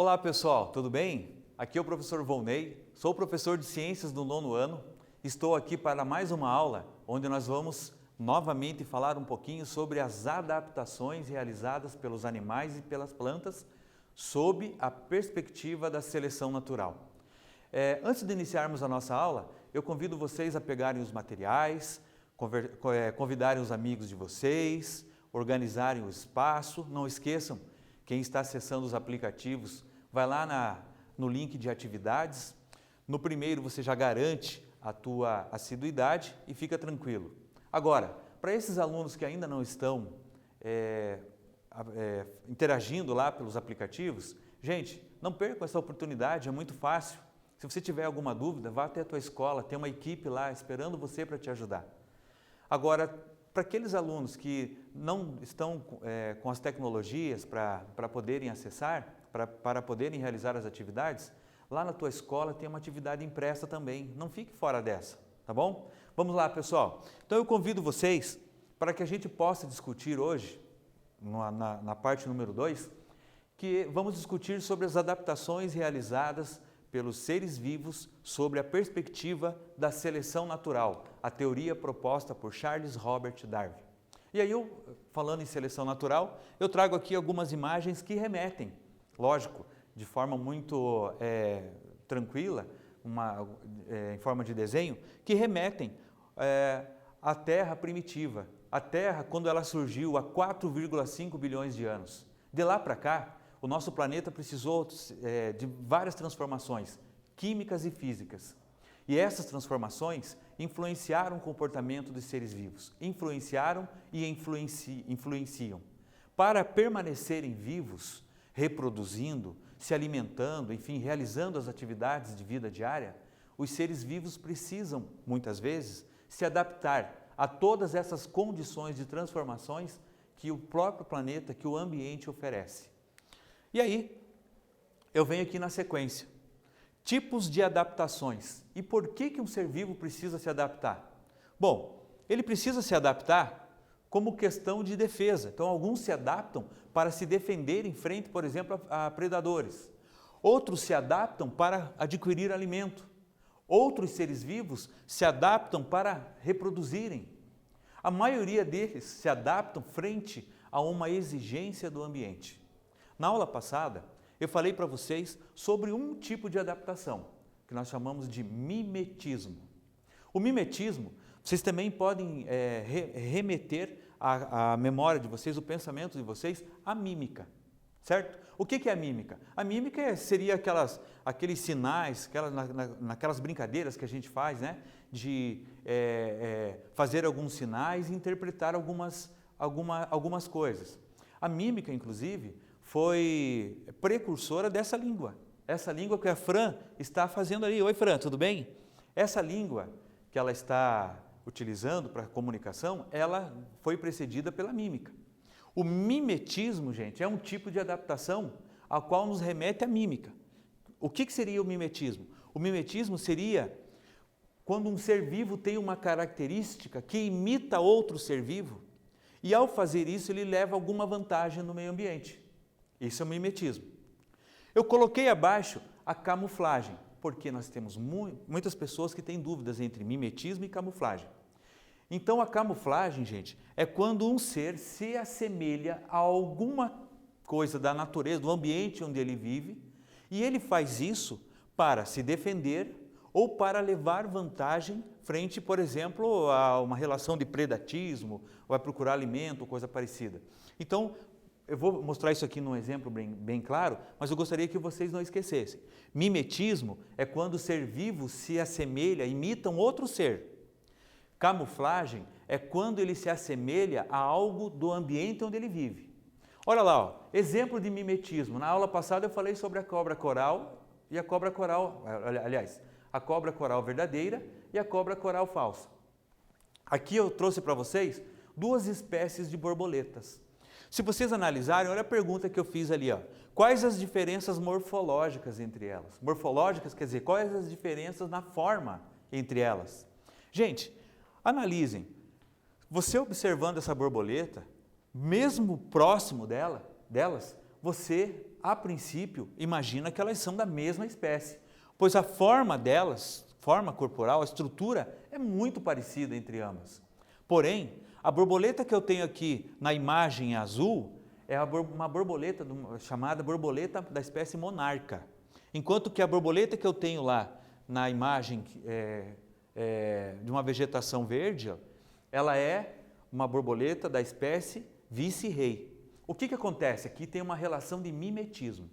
Olá pessoal, tudo bem? Aqui é o professor Volney, sou professor de Ciências do 9º ano. Estou aqui para mais uma aula onde nós vamos novamente falar um pouquinho sobre as adaptações realizadas pelos animais e pelas plantas sob a perspectiva da seleção natural. Antes de iniciarmos a nossa aula, eu convido vocês a pegarem os materiais, convidarem os amigos de vocês, organizarem o espaço. Não esqueçam, quem está acessando os aplicativos, vai lá no link de atividades. No primeiro você já garante a tua assiduidade e fica tranquilo. Agora, para esses alunos que ainda não estão interagindo lá pelos aplicativos, gente, não percam essa oportunidade, é muito fácil. Se você tiver alguma dúvida, vá até a tua escola, tem uma equipe lá esperando você para te ajudar. Agora, para aqueles alunos que não estão com as tecnologias para poderem acessar, para poderem realizar as atividades, lá na tua escola tem uma atividade impressa também, não fique fora dessa, tá bom? Vamos lá, pessoal. Então eu convido vocês para que a gente possa discutir hoje, na parte número 2, que vamos discutir sobre as adaptações realizadas pelos seres vivos sobre a perspectiva da seleção natural, a teoria proposta por Charles Robert Darwin. E aí, falando em seleção natural, eu trago aqui algumas imagens que remetem, lógico, de forma muito tranquila, em forma de desenho, que remetem à Terra primitiva. A Terra, quando ela surgiu há 4,5 bilhões de anos. De lá para cá, o nosso planeta precisou de várias transformações químicas e físicas. E essas transformações influenciaram o comportamento dos seres vivos. Influenciaram e influenciam. Para permanecerem vivos, reproduzindo, se alimentando, enfim, realizando as atividades de vida diária, os seres vivos precisam, muitas vezes, se adaptar a todas essas condições de transformações que o próprio planeta, que o ambiente oferece. E aí, eu venho aqui na sequência. Tipos de adaptações. E por que um ser vivo precisa se adaptar? Bom, ele precisa se adaptar como questão de defesa. Então, alguns se adaptam para se defender em frente, por exemplo, a predadores. Outros se adaptam para adquirir alimento. Outros seres vivos se adaptam para reproduzirem. A maioria deles se adaptam frente a uma exigência do ambiente. Na aula passada, eu falei para vocês sobre um tipo de adaptação, que nós chamamos de mimetismo. O mimetismo, vocês também podem remeter a memória de vocês, o pensamento de vocês, à mímica, certo? O que é a mímica? A mímica seria aqueles sinais, naquelas brincadeiras que a gente faz, né? De fazer alguns sinais e interpretar algumas coisas. A mímica, inclusive, foi precursora dessa língua. Essa língua que a Fran está fazendo ali. Oi, Fran, tudo bem? Essa língua que ela está utilizando para comunicação, ela foi precedida pela mímica. O mimetismo, gente, é um tipo de adaptação ao qual nos remete a mímica. O que seria o mimetismo? O mimetismo seria quando um ser vivo tem uma característica que imita outro ser vivo e, ao fazer isso, ele leva alguma vantagem no meio ambiente. Isso é o mimetismo. Eu coloquei abaixo a camuflagem, porque nós temos muitas pessoas que têm dúvidas entre mimetismo e camuflagem. Então, a camuflagem, gente, é quando um ser se assemelha a alguma coisa da natureza, do ambiente onde ele vive, e ele faz isso para se defender ou para levar vantagem frente, por exemplo, a uma relação de predatismo, ou a procurar alimento, coisa parecida. Então, eu vou mostrar isso aqui num exemplo bem claro, mas eu gostaria que vocês não esquecessem. Mimetismo é quando o ser vivo se assemelha, imita um outro ser. Camuflagem é quando ele se assemelha a algo do ambiente onde ele vive. Olha lá, ó, exemplo de mimetismo. Na aula passada eu falei sobre a cobra coral e a cobra coral, aliás, a cobra coral verdadeira e a cobra coral falsa. Aqui eu trouxe para vocês duas espécies de borboletas. Se vocês analisarem, olha a pergunta que eu fiz ali, ó. Quais as diferenças morfológicas entre elas? Morfológicas quer dizer, quais as diferenças na forma entre elas? Gente, analisem. Você observando essa borboleta, mesmo próximo delas, você, a princípio, imagina que elas são da mesma espécie, pois a forma delas, forma corporal, a estrutura é muito parecida entre ambas. Porém, a borboleta que eu tenho aqui na imagem azul é uma borboleta chamada borboleta da espécie monarca, enquanto que a borboleta que eu tenho lá na imagem de uma vegetação verde, ela é uma borboleta da espécie vice-rei. O que acontece? Aqui tem uma relação de mimetismo.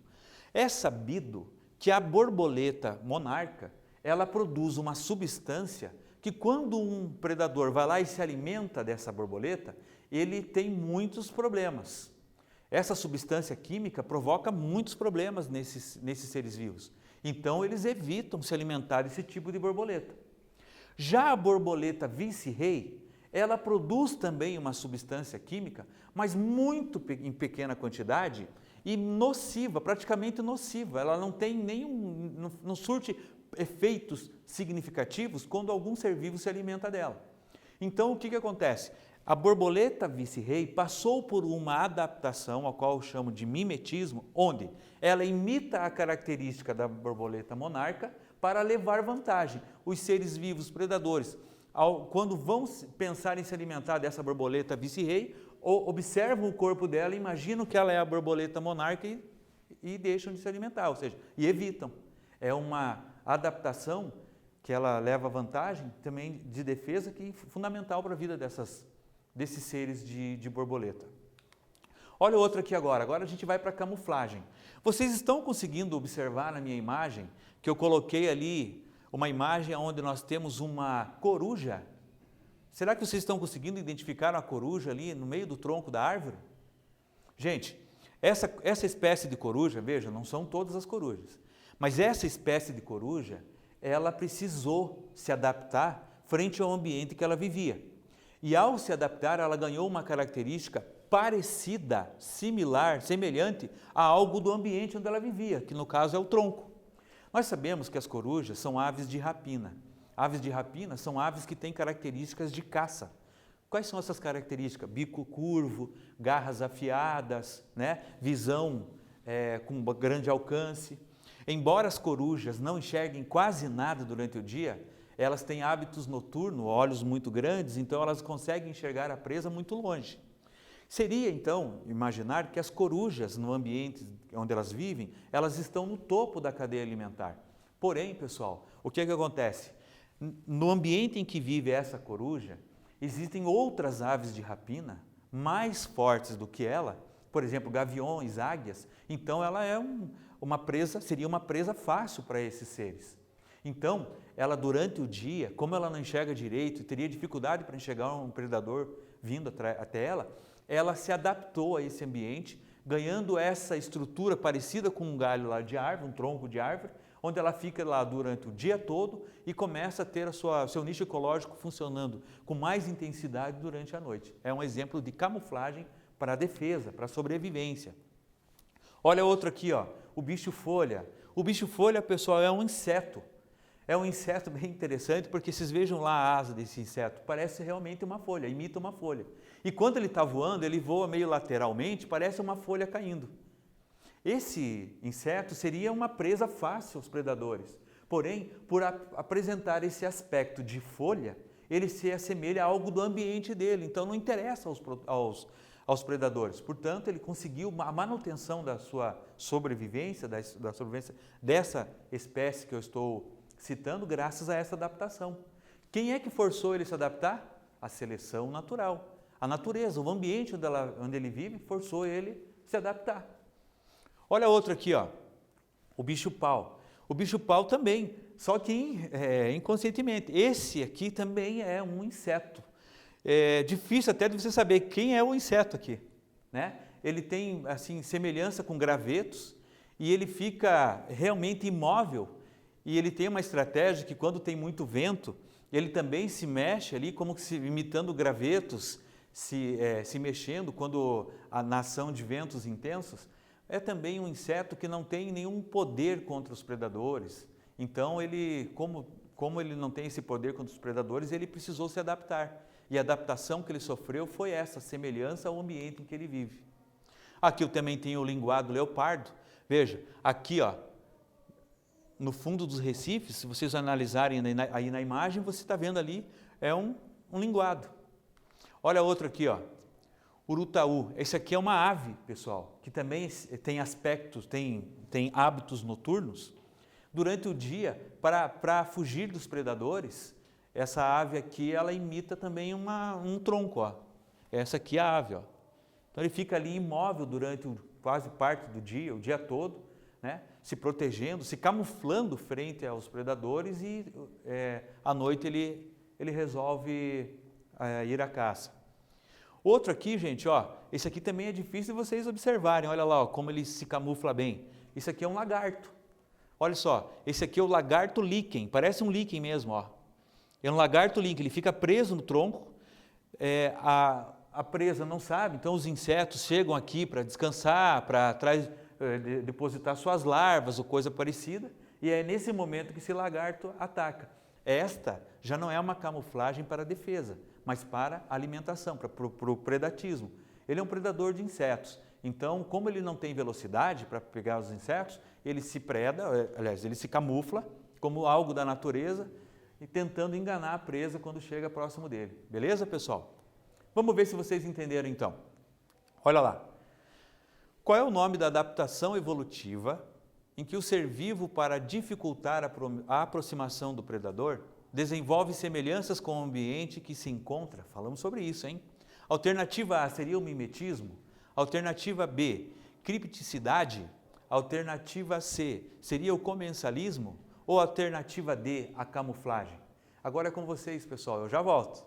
É sabido que a borboleta monarca, ela produz uma substância que quando um predador vai lá e se alimenta dessa borboleta, ele tem muitos problemas. Essa substância química provoca muitos problemas nesses seres vivos. Então eles evitam se alimentar desse tipo de borboleta. Já a borboleta vice-rei, ela produz também uma substância química, mas muito em pequena quantidade e nociva, praticamente nociva. Ela não tem não surte efeitos significativos quando algum ser vivo se alimenta dela. Então o que acontece? A borboleta vice-rei passou por uma adaptação, a qual eu chamo de mimetismo, onde ela imita a característica da borboleta monarca para levar vantagem. Os seres vivos predadores, quando vão pensar em se alimentar dessa borboleta vice-rei, observam o corpo dela, imaginam que ela é a borboleta monarca e deixam de se alimentar, ou seja, e evitam. É uma adaptação que ela leva vantagem também de defesa, que é fundamental para a vida desses seres de borboleta. Olha outro aqui agora a gente vai para a camuflagem. Vocês estão conseguindo observar na minha imagem, que eu coloquei ali, uma imagem onde nós temos uma coruja? Será que vocês estão conseguindo identificar uma coruja ali no meio do tronco da árvore? Gente, essa espécie de coruja, veja, não são todas as corujas, mas essa espécie de coruja, ela precisou se adaptar frente ao ambiente que ela vivia. E ao se adaptar, ela ganhou uma característica parecida, similar, semelhante a algo do ambiente onde ela vivia, que no caso é o tronco. Nós sabemos que as corujas são aves de rapina. Aves de rapina são aves que têm características de caça. Quais são essas características? Bico curvo, garras afiadas, né? Visão com grande alcance. Embora as corujas não enxerguem quase nada durante o dia, elas têm hábitos noturnos, olhos muito grandes, então elas conseguem enxergar a presa muito longe. Seria então imaginar que as corujas, no ambiente onde elas vivem, elas estão no topo da cadeia alimentar. Porém, pessoal, o que acontece? No ambiente em que vive essa coruja, existem outras aves de rapina mais fortes do que ela, por exemplo, gaviões, águias, então ela é seria uma presa fácil para esses seres. Então, ela durante o dia, como ela não enxerga direito, teria dificuldade para enxergar um predador vindo até ela se adaptou a esse ambiente, ganhando essa estrutura parecida com um galho lá de árvore, um tronco de árvore, onde ela fica lá durante o dia todo e começa a ter seu nicho ecológico funcionando com mais intensidade durante a noite. É um exemplo de camuflagem para a defesa, para a sobrevivência. Olha outro aqui, o bicho-folha. O bicho-folha, pessoal, é um inseto. É um inseto bem interessante, porque vocês vejam lá a asa desse inseto, parece realmente uma folha, imita uma folha. E quando ele está voando, ele voa meio lateralmente, parece uma folha caindo. Esse inseto seria uma presa fácil aos predadores, porém, por apresentar esse aspecto de folha, ele se assemelha a algo do ambiente dele, então não interessa aos predadores. Portanto, ele conseguiu a manutenção da sua sobrevivência, da sobrevivência dessa espécie que eu estou citando, graças a essa adaptação. Quem é que forçou ele a se adaptar? A seleção natural. A natureza, o ambiente onde ele vive, forçou ele a se adaptar. Olha outro aqui, o bicho-pau. O bicho-pau também, só que inconscientemente. Esse aqui também é um inseto. É difícil até de você saber quem é o inseto aqui, né? Ele tem assim semelhança com gravetos e ele fica realmente imóvel. E ele tem uma estratégia que quando tem muito vento, ele também se mexe ali como que imitando gravetos, se mexendo quando na ação de ventos intensos. É também um inseto que não tem nenhum poder contra os predadores. Então, como ele não tem esse poder contra os predadores, ele precisou se adaptar. E a adaptação que ele sofreu foi essa semelhança ao ambiente em que ele vive. Aqui eu também tenho o linguado leopardo. Veja, aqui ó, no fundo dos recifes, se vocês analisarem aí na imagem, você está vendo ali, é um linguado. Olha outro aqui, ó, urutaú. Esse aqui é uma ave, pessoal, que também tem aspectos, tem hábitos noturnos. Durante o dia, para fugir dos predadores, essa ave aqui, ela imita também um tronco, ó. Essa aqui é a ave, ó. Então ele fica ali imóvel durante quase parte do dia, o dia todo, né? Se protegendo, se camuflando frente aos predadores e à noite ele resolve ir à caça. Outro aqui, gente, ó, esse aqui também é difícil de vocês observarem, olha lá, ó, como ele se camufla bem. Esse aqui é um lagarto. Olha só, esse aqui é o lagarto líquen, parece um líquen mesmo, ó. É um lagarto líquen, ele fica preso no tronco, a presa não sabe, então os insetos chegam aqui para descansar, para depositar suas larvas ou coisa parecida, e é nesse momento que esse lagarto ataca. Esta já não é uma camuflagem para defesa, mas para alimentação, para o predatismo. Ele é um predador de insetos, então como ele não tem velocidade para pegar os insetos, ele se preda, aliás, ele se camufla como algo da natureza e tentando enganar a presa quando chega próximo dele. Beleza, pessoal? Vamos ver se vocês entenderam então. Olha lá. Qual é o nome da adaptação evolutiva em que o ser vivo, para dificultar a aproximação do predador, desenvolve semelhanças com o ambiente que se encontra? Falamos sobre isso, hein? Alternativa A seria o mimetismo. Alternativa B, cripticidade. Alternativa C seria o comensalismo. Ou alternativa D, a camuflagem? Agora é com vocês, pessoal. Eu já volto.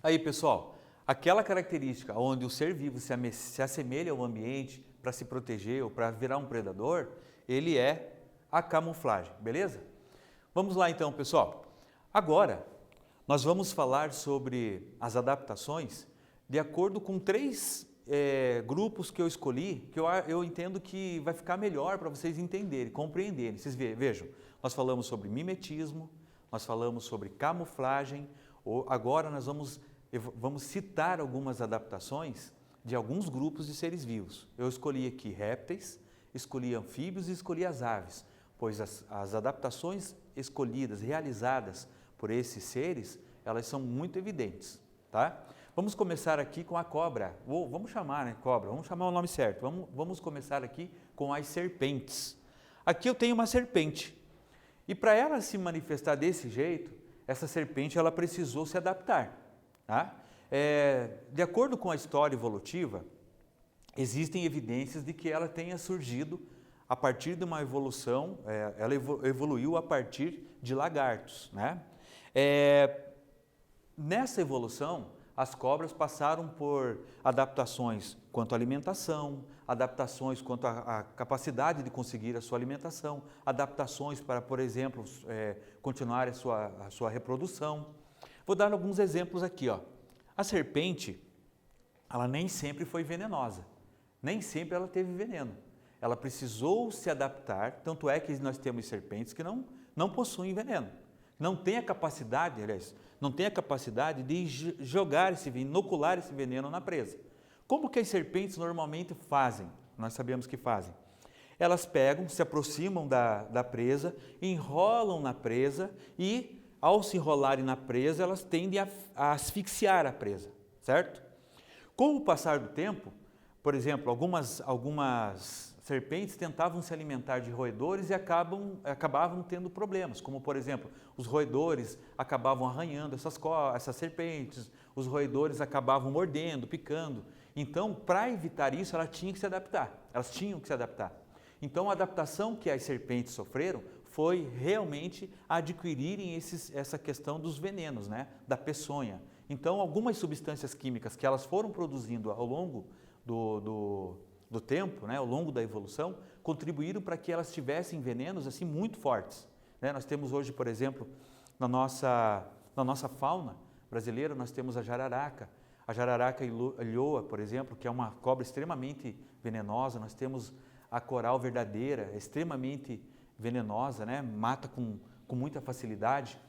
Aí, pessoal, aquela característica onde o ser vivo se assemelha ao ambiente para se proteger ou para virar um predador, ele é a camuflagem, beleza? Vamos lá então, pessoal. Agora, nós vamos falar sobre as adaptações de acordo com três grupos que eu escolhi, que eu entendo que vai ficar melhor para vocês entenderem, compreenderem. Vocês vejam, nós falamos sobre mimetismo, nós falamos sobre camuflagem, agora nós vamos citar algumas adaptações de alguns grupos de seres vivos. Eu escolhi aqui répteis, escolhi anfíbios e escolhi as aves, pois as adaptações escolhidas, realizadas por esses seres, elas são muito evidentes, tá? Vamos começar aqui com a cobra, vamos chamar, né, cobra, vamos chamar o nome certo, vamos começar aqui com as serpentes. Aqui eu tenho uma serpente, e para ela se manifestar desse jeito, essa serpente ela precisou se adaptar, tá? De acordo com a história evolutiva, existem evidências de que ela tenha surgido a partir de uma evolução, ela evoluiu a partir de lagartos, né? Nessa evolução, as cobras passaram por adaptações quanto à alimentação, adaptações quanto à capacidade de conseguir a sua alimentação, adaptações para, por exemplo, continuar a sua reprodução. Vou dar alguns exemplos aqui, ó. A serpente, ela nem sempre foi venenosa, nem sempre ela teve veneno. Ela precisou se adaptar, tanto é que nós temos serpentes que não possuem veneno. Não tem a capacidade, aliás, não tem a capacidade de jogar inocular esse veneno na presa. Como que as serpentes normalmente fazem? Nós sabemos que fazem. Elas pegam, se aproximam da presa, enrolam na presa e, ao se enrolarem na presa, elas tendem a asfixiar a presa, certo? Com o passar do tempo, por exemplo, algumas serpentes tentavam se alimentar de roedores e acabavam tendo problemas, como por exemplo, os roedores acabavam arranhando essas serpentes, os roedores acabavam mordendo, picando. Então, para evitar isso, elas tinham que se adaptar. Então, a adaptação que as serpentes sofreram foi realmente adquirirem essa questão dos venenos, né? Da peçonha. Então, algumas substâncias químicas que elas foram produzindo ao longo do tempo, né, ao longo da evolução, contribuíram para que elas tivessem venenos assim muito fortes, né? Nós temos hoje, por exemplo, na nossa fauna brasileira, nós temos a jararaca ilhoa, por exemplo, que é uma cobra extremamente venenosa. Nós temos a coral verdadeira, extremamente venenosa, né? Mata com muita facilidade.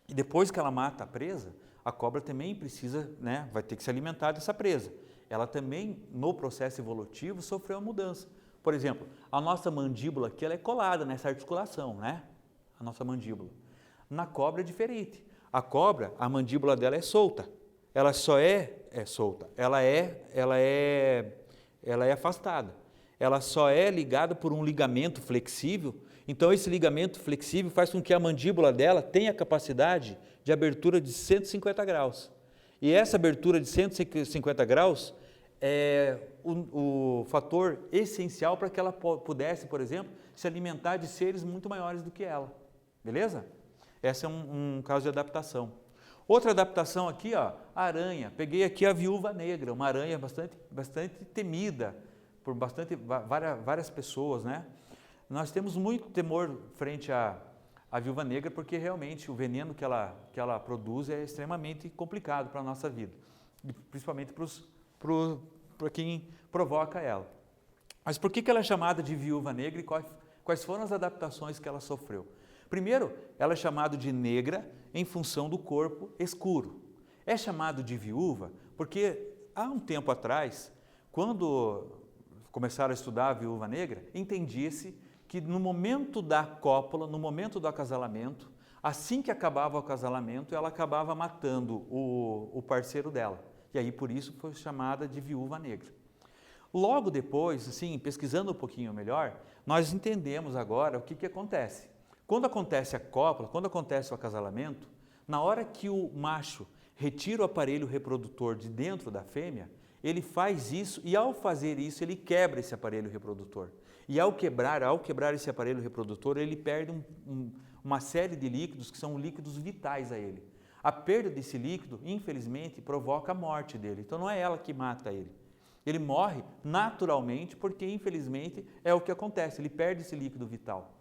E depois que ela mata a presa, a cobra também precisa, né, vai ter que se alimentar dessa presa. Ela também, no processo evolutivo, sofreu uma mudança. Por exemplo, a nossa mandíbula aqui, ela é colada nessa articulação, né? A nossa mandíbula. Na cobra é diferente. A cobra, a mandíbula dela é solta. Ela só é solta. Ela é afastada. Ela só é ligada por um ligamento flexível. Então, esse ligamento flexível faz com que a mandíbula dela tenha a capacidade de abertura de 150 graus. E essa abertura de 150 graus é o fator essencial para que ela pudesse, por exemplo, se alimentar de seres muito maiores do que ela. Beleza? Esse é um caso de adaptação. Outra adaptação aqui, ó, a aranha. Peguei aqui a viúva negra, uma aranha bastante temida por várias pessoas, né? Nós temos muito temor frente à viúva negra, porque realmente o veneno que ela produz é extremamente complicado para a nossa vida, principalmente para quem provoca ela. Mas por que ela é chamada de viúva negra e quais foram as adaptações que ela sofreu? Primeiro, ela é chamada de negra em função do corpo escuro. É chamado de viúva porque há um tempo atrás, quando começaram a estudar a viúva negra, entendia-se que no momento da cópula, no momento do acasalamento, assim que acabava o acasalamento, ela acabava matando o parceiro dela. E aí, por isso, foi chamada de viúva negra. Logo depois, assim, pesquisando um pouquinho melhor, nós entendemos agora o que acontece. Quando acontece a cópula, quando acontece o acasalamento, na hora que o macho retira o aparelho reprodutor de dentro da fêmea, ele faz isso e, ao fazer isso, ele quebra esse aparelho reprodutor. E ao quebrar esse aparelho reprodutor, ele perde uma série de líquidos que são líquidos vitais a ele. A perda desse líquido, infelizmente, provoca a morte dele. Então não é ela que mata ele. Ele morre naturalmente porque, infelizmente, é o que acontece. Ele perde esse líquido vital.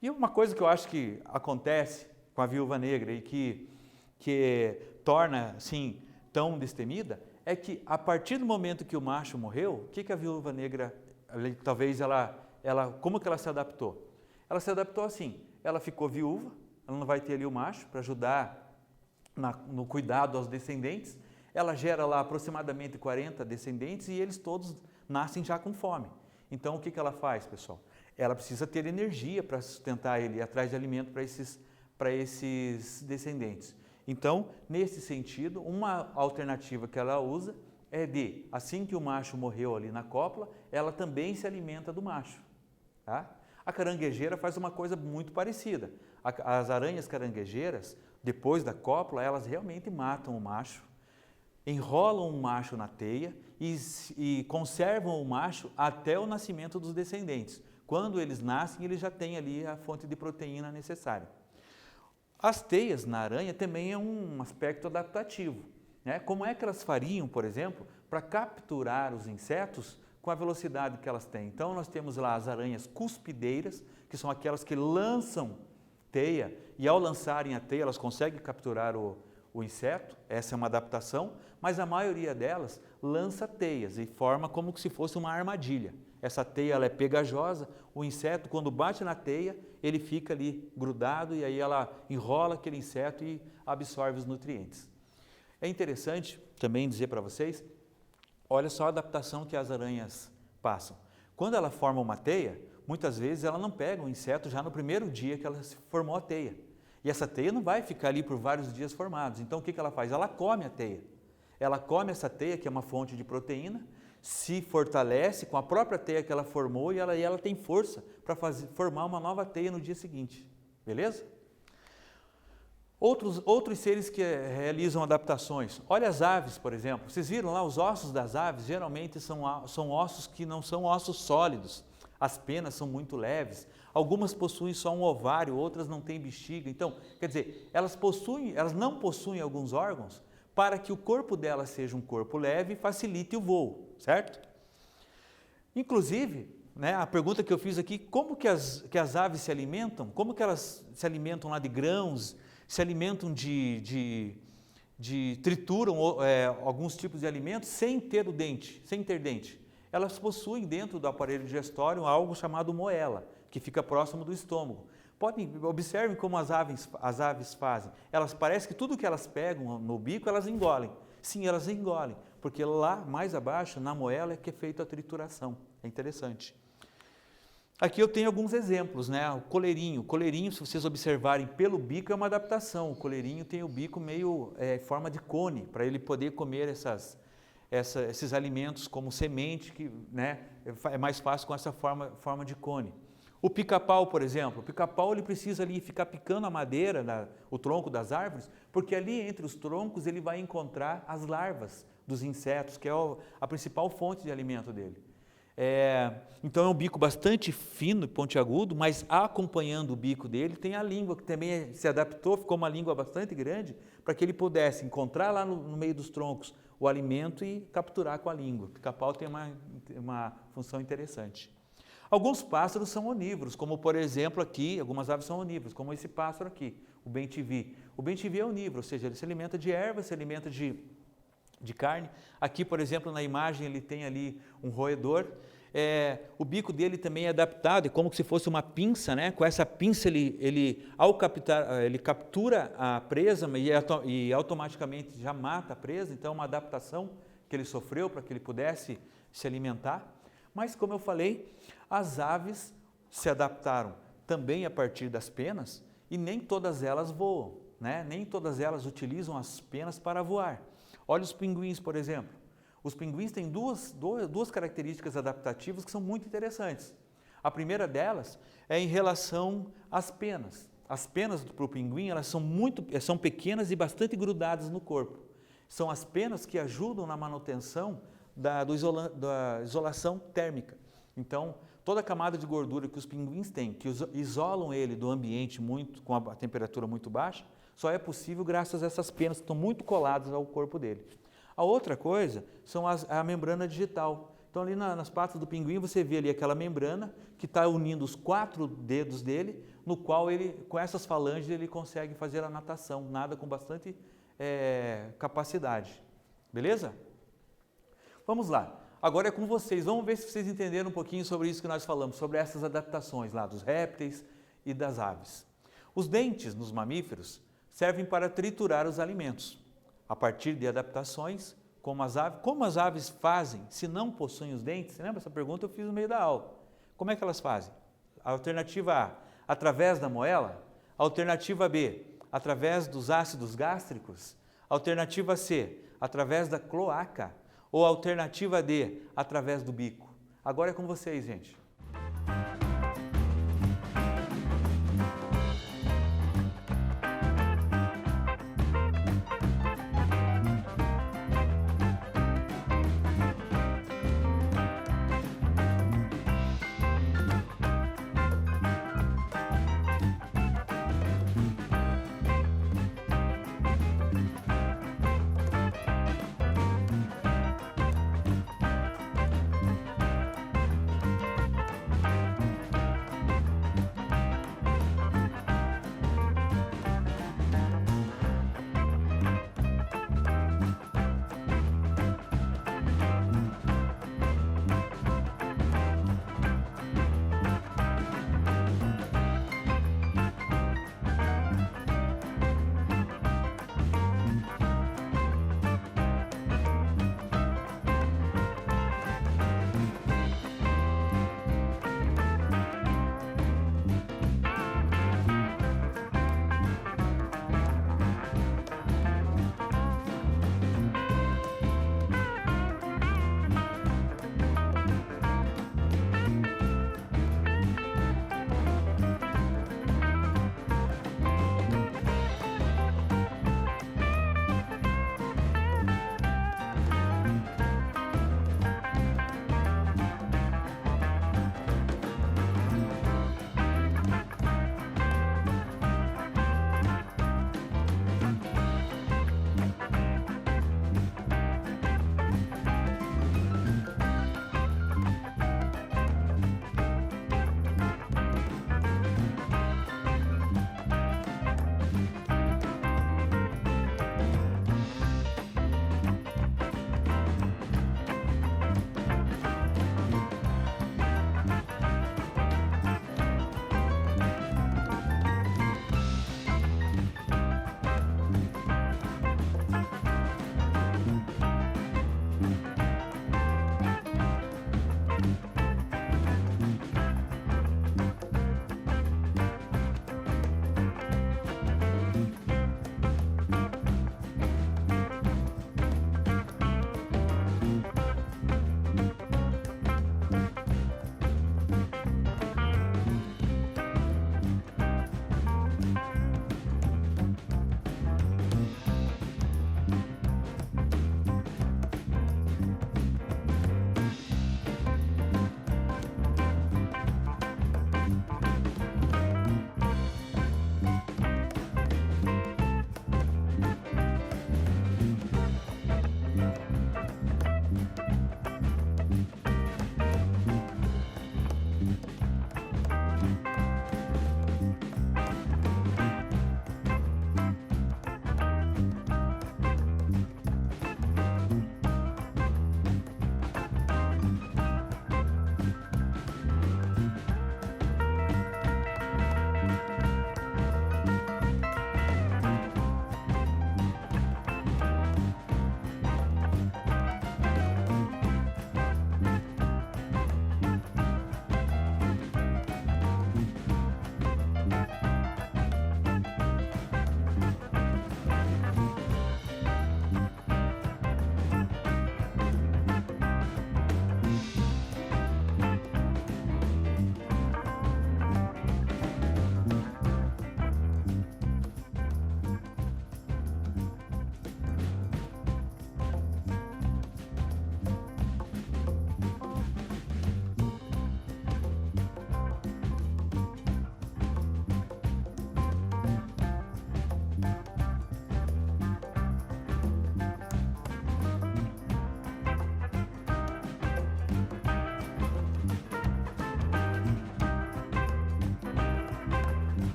E uma coisa que eu acho que acontece com a viúva negra e que torna assim tão destemida é que a partir do momento que o macho morreu, o que a viúva negra, talvez como que ela se adaptou? Ela se adaptou assim, ela ficou viúva, ela não vai ter ali o macho para ajudar no cuidado aos descendentes, ela gera lá aproximadamente 40 descendentes e eles todos nascem já com fome. Então o que ela faz, pessoal? Ela precisa ter energia para sustentar ele, ir atrás de alimento para esses descendentes. Então, nesse sentido, uma alternativa que ela usa é de, assim que o macho morreu ali na cópula, ela também se alimenta do macho. Tá? A caranguejeira faz uma coisa muito parecida. As aranhas caranguejeiras, depois da cópula, elas realmente matam o macho, enrolam o macho na teia e conservam o macho até o nascimento dos descendentes. Quando eles nascem, eles já têm ali a fonte de proteína necessária. As teias na aranha também é um aspecto adaptativo. Né? Como é que elas fariam, por exemplo, para capturar os insetos com a velocidade que elas têm? Então, nós temos lá as aranhas cuspideiras, que são aquelas que lançam teia, e ao lançarem a teia, elas conseguem capturar o inseto. Essa é uma adaptação, mas a maioria delas lança teias e forma como se fosse uma armadilha. Essa teia ela é pegajosa, o inseto quando bate na teia, ele fica ali grudado e aí ela enrola aquele inseto e absorve os nutrientes. É interessante também dizer para vocês, olha só a adaptação que as aranhas passam. Quando ela forma uma teia, muitas vezes ela não pega o inseto já no primeiro dia que ela formou a teia. E essa teia não vai ficar ali por vários dias formados. Então o que ela faz? Ela come a teia. Ela come essa teia, que é uma fonte de proteína, se fortalece com a própria teia que ela formou e ela tem força para formar uma nova teia no dia seguinte. Beleza? Outros seres que realizam adaptações. Olha as aves, por exemplo. Vocês viram lá os ossos das aves? Geralmente são ossos que não são ossos sólidos. As penas são muito leves. Algumas possuem só um ovário, outras não têm bexiga. Então, quer dizer, elas não possuem alguns órgãos para que o corpo delas seja um corpo leve e facilite o voo, certo? Inclusive, né, a pergunta que eu fiz aqui, como que as aves se alimentam? Como que elas se alimentam lá de grãos, se alimentam trituram alguns tipos de alimentos sem ter dente? Elas possuem dentro do aparelho digestório algo chamado moela, que fica próximo do estômago. Observem como as aves fazem. Elas parecem que tudo que elas pegam no bico, elas engolem. Sim, elas engolem, porque lá mais abaixo, na moela, é que é feita a trituração. É interessante. Aqui eu tenho alguns exemplos, né? O coleirinho, se vocês observarem pelo bico, é uma adaptação. O coleirinho tem o bico meio forma de cone, para ele poder comer esses alimentos como semente, que né, é mais fácil com essa forma de cone. O pica-pau, por exemplo, o pica-pau ele precisa ali ficar picando a madeira, o tronco das árvores, porque ali entre os troncos ele vai encontrar as larvas dos insetos, que é a principal fonte de alimento dele. Então é um bico bastante fino e pontiagudo, mas acompanhando o bico dele tem a língua, que também se adaptou, ficou uma língua bastante grande, para que ele pudesse encontrar lá no meio dos troncos o alimento e capturar com a língua. O pica-pau tem uma função interessante. Alguns pássaros são onívoros, como por exemplo aqui, algumas aves são onívoras, como esse pássaro aqui, o bem-te-vi. O bem-te-vi é onívoro, ou seja, ele se alimenta de ervas, se alimenta de carne. Aqui, por exemplo, na imagem ele tem ali um roedor. O bico dele também é adaptado, é como se fosse uma pinça, né? Com essa pinça ao captar, ele captura a presa e automaticamente já mata a presa. Então é uma adaptação que ele sofreu para que ele pudesse se alimentar. Mas como eu falei, as aves se adaptaram também a partir das penas e nem todas elas voam, né? Nem todas elas utilizam as penas para voar. Olha os pinguins, por exemplo. Os pinguins têm duas características adaptativas que são muito interessantes. A primeira delas é em relação às penas. As penas para o pinguim elas são pequenas e bastante grudadas no corpo. São as penas que ajudam na manutenção da isolação térmica. Então, toda a camada de gordura que os pinguins têm, que isolam ele do ambiente com a temperatura muito baixa, só é possível graças a essas penas que estão muito coladas ao corpo dele. A outra coisa são a membrana digital. Então ali nas patas do pinguim você vê ali aquela membrana que está unindo os 4 dedos dele, no qual ele, com essas falanges, ele consegue fazer a natação, nada com bastante capacidade. Beleza? Vamos lá. Agora é com vocês. Vamos ver se vocês entenderam um pouquinho sobre isso que nós falamos, sobre essas adaptações lá dos répteis e das aves. Os dentes nos mamíferos servem para triturar os alimentos, a partir de adaptações, como as aves fazem se não possuem os dentes? Você lembra essa pergunta? Eu fiz no meio da aula. Como é que elas fazem? A alternativa A, através da moela. A alternativa B, através dos ácidos gástricos. A alternativa C, através da cloaca. Ou a alternativa D, através do bico. Agora é com vocês, gente.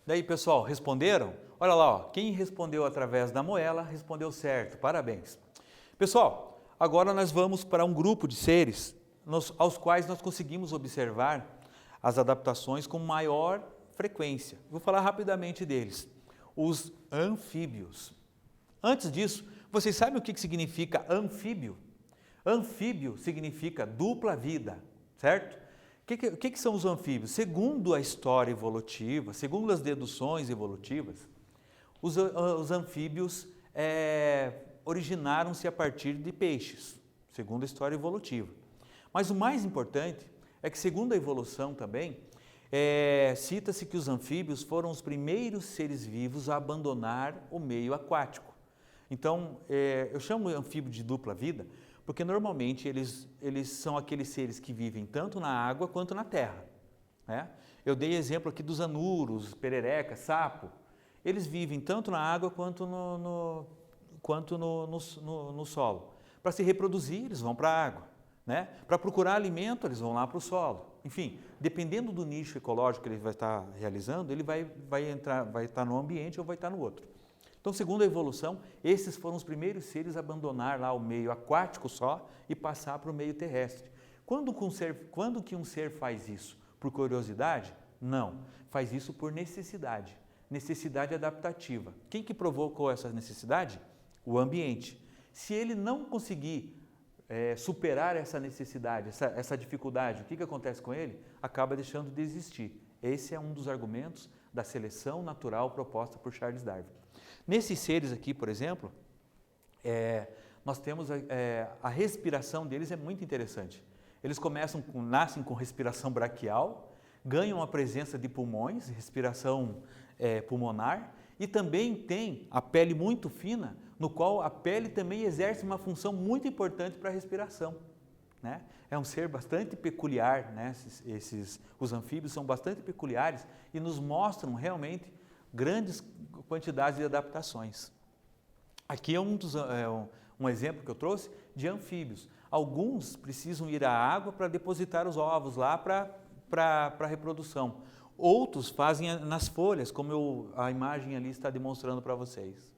Daí, pessoal, responderam? Olha lá, ó, quem respondeu através da moela, respondeu certo, parabéns. Pessoal, agora nós vamos para um grupo de seres aos quais nós conseguimos observar as adaptações com maior frequência. Vou falar rapidamente deles. Os anfíbios. Antes disso, vocês sabem o que significa anfíbio? Anfíbio significa dupla vida, certo? O que são os anfíbios? Segundo a história evolutiva, segundo as deduções evolutivas, os anfíbios originaram-se a partir de peixes, segundo a história evolutiva. Mas o mais importante é que, segundo a evolução também, cita-se que os anfíbios foram os primeiros seres vivos a abandonar o meio aquático. Então, eu chamo de anfíbio de dupla vida, porque normalmente eles são aqueles seres que vivem tanto na água quanto na terra, né? Eu dei exemplo aqui dos anuros, perereca, sapo. Eles vivem tanto na água quanto no solo. Para se reproduzir, eles vão para a água, né? Para procurar alimento, eles vão lá para o solo. Enfim, dependendo do nicho ecológico que ele vai estar realizando, ele vai estar no ambiente ou vai estar no outro. Então, segundo a evolução, esses foram os primeiros seres a abandonar lá o meio aquático só e passar para o meio terrestre. Quando que um ser faz isso? Por curiosidade? Não. Faz isso por necessidade. Necessidade adaptativa. Quem que provocou essa necessidade? O ambiente. Se ele não conseguir superar essa necessidade, essa dificuldade, o que acontece com ele? Acaba deixando de existir. Esse é um dos argumentos da seleção natural proposta por Charles Darwin. Nesses seres aqui, por exemplo, nós temos a respiração deles é muito interessante. Eles nascem com respiração braquial, ganham a presença de pulmões, respiração pulmonar, e também tem a pele muito fina, no qual a pele também exerce uma função muito importante para a respiração, né? É um ser bastante peculiar, né? Os anfíbios são bastante peculiares e nos mostram realmente grandes quantidades de adaptações. Aqui é um exemplo que eu trouxe de anfíbios. Alguns precisam ir à água para depositar os ovos lá para a reprodução. Outros fazem nas folhas, como a imagem ali está demonstrando para vocês.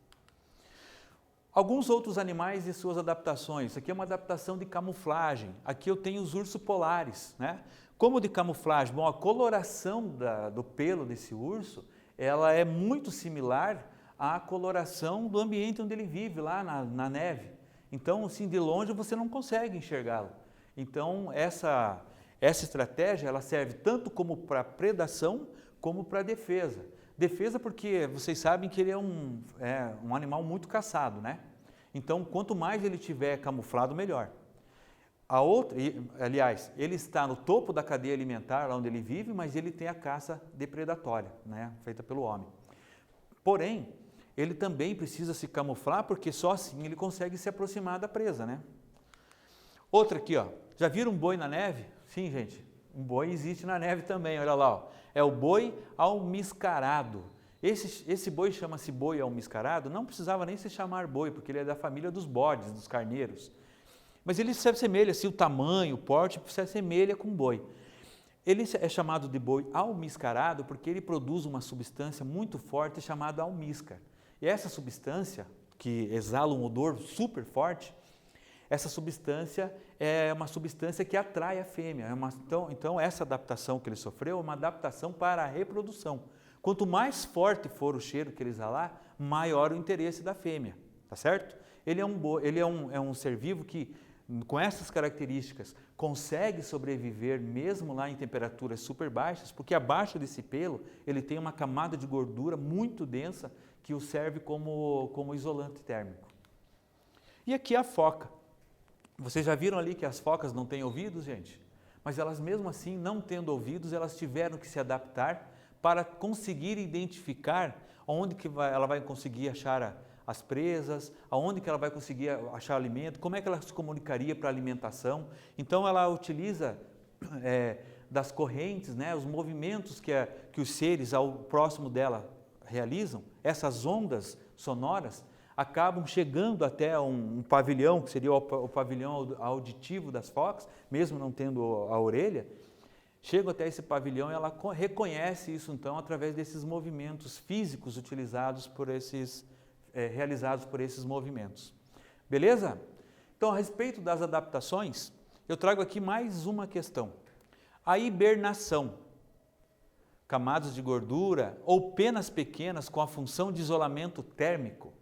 Alguns outros animais e suas adaptações. Aqui é uma adaptação de camuflagem. Aqui eu tenho os ursos polares, né? Como de camuflagem? Bom, a coloração do pelo desse urso, ela é muito similar à coloração do ambiente onde ele vive, lá na neve. Então, assim, de longe você não consegue enxergá-lo. Então, essa estratégia, ela serve tanto como para predação, como para defesa. Defesa porque vocês sabem que ele é um animal muito caçado, né? Então, quanto mais ele tiver camuflado, melhor. Aliás, ele está no topo da cadeia alimentar, lá onde ele vive, mas ele tem a caça depredatória, né, feita pelo homem. Porém, ele também precisa se camuflar, porque só assim ele consegue se aproximar da presa, né? Outra aqui, ó. Já viram um boi na neve? Sim, gente, um boi existe na neve também, olha lá, ó. É o boi almiscarado. Esse boi chama-se boi almiscarado, não precisava nem se chamar boi, porque ele é da família dos bodes, dos carneiros. Mas ele se assemelha, assim, o tamanho, o porte, se assemelha com boi. Ele é chamado de boi almiscarado porque ele produz uma substância muito forte chamada almíscar. E essa substância, que exala um odor super forte, essa substância é uma substância que atrai a fêmea. Então, essa adaptação que ele sofreu é uma adaptação para a reprodução. Quanto mais forte for o cheiro que ele exalar, maior o interesse da fêmea, tá certo? Ele é um ser vivo que, com essas características, consegue sobreviver mesmo lá em temperaturas super baixas, porque abaixo desse pelo ele tem uma camada de gordura muito densa que o serve como isolante térmico. E aqui a foca. Vocês já viram ali que as focas não têm ouvidos, gente? Mas elas mesmo assim, não tendo ouvidos, elas tiveram que se adaptar para conseguir identificar onde que ela vai conseguir achar as presas, aonde que ela vai conseguir achar alimento, como é que ela se comunicaria para a alimentação. Então ela utiliza das correntes, né, os movimentos que os seres ao próximo dela realizam, essas ondas sonoras acabam chegando até um pavilhão, que seria o pavilhão auditivo das focas, mesmo não tendo a orelha, chegam até esse pavilhão e ela reconhece isso então através desses movimentos físicos utilizados por realizados por esses movimentos. Beleza? Então, a respeito das adaptações, eu trago aqui mais uma questão. A hibernação, camadas de gordura ou penas pequenas com a função de isolamento térmico,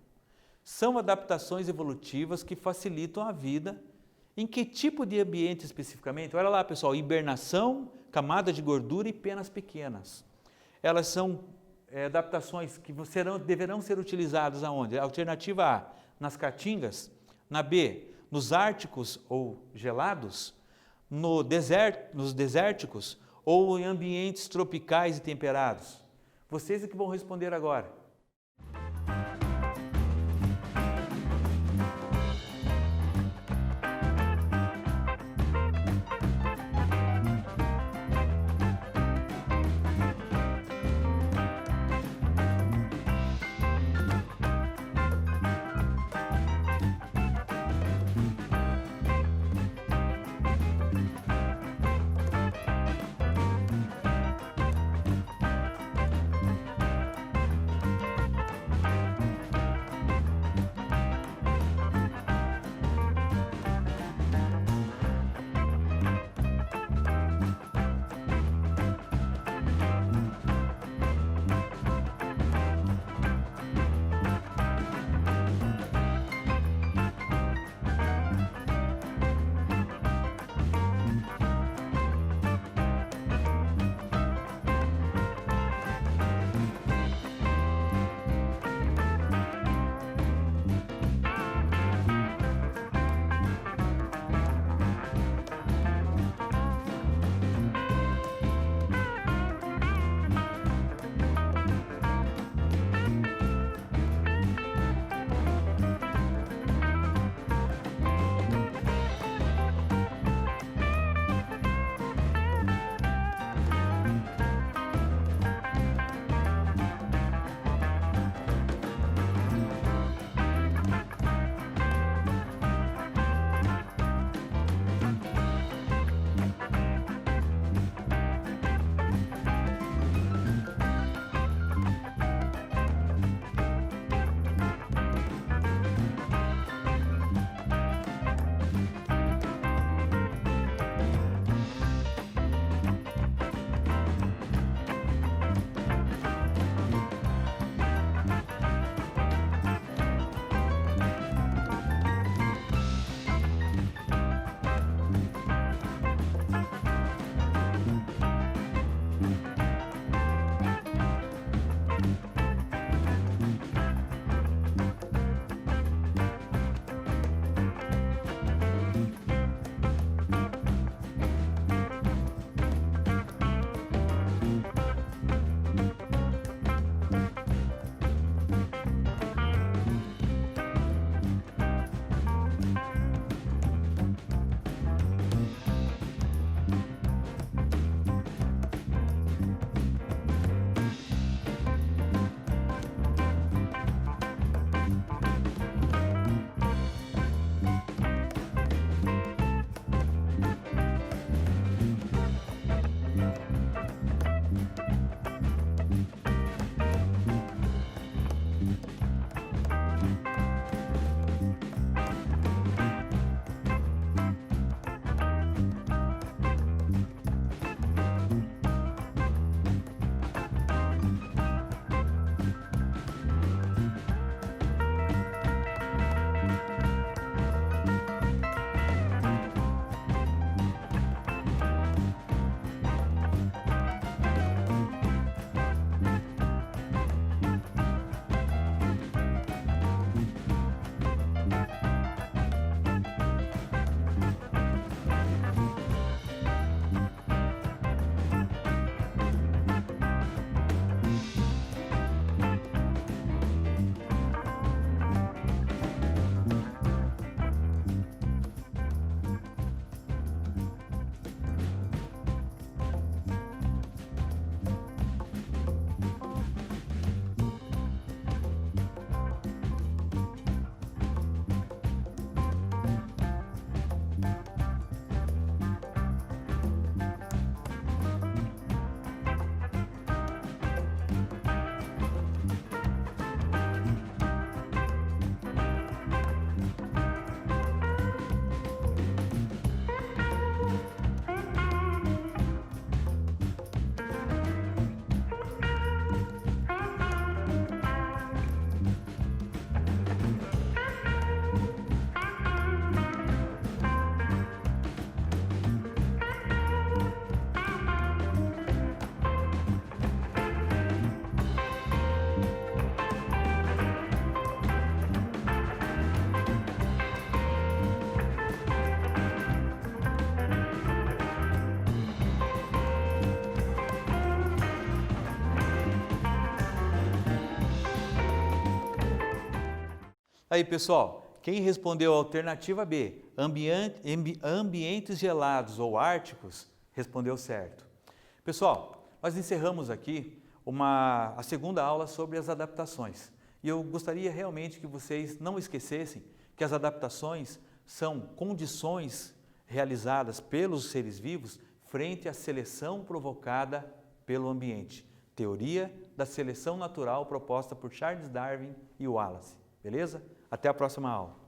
são adaptações evolutivas que facilitam a vida. Em que tipo de ambiente especificamente? Olha lá, pessoal, hibernação, camada de gordura e penas pequenas. Elas são adaptações que deverão ser utilizadas aonde? Alternativa A, nas caatingas. Na B, nos árticos ou gelados. Nos desérticos ou em ambientes tropicais e temperados. Vocês é que vão responder agora. Aí, pessoal, quem respondeu a alternativa B, ambientes gelados ou árticos, respondeu certo. Pessoal, nós encerramos aqui a segunda aula sobre as adaptações. E eu gostaria realmente que vocês não esquecessem que as adaptações são condições realizadas pelos seres vivos frente à seleção provocada pelo ambiente. Teoria da seleção natural proposta por Charles Darwin e Wallace. Beleza? Até a próxima aula.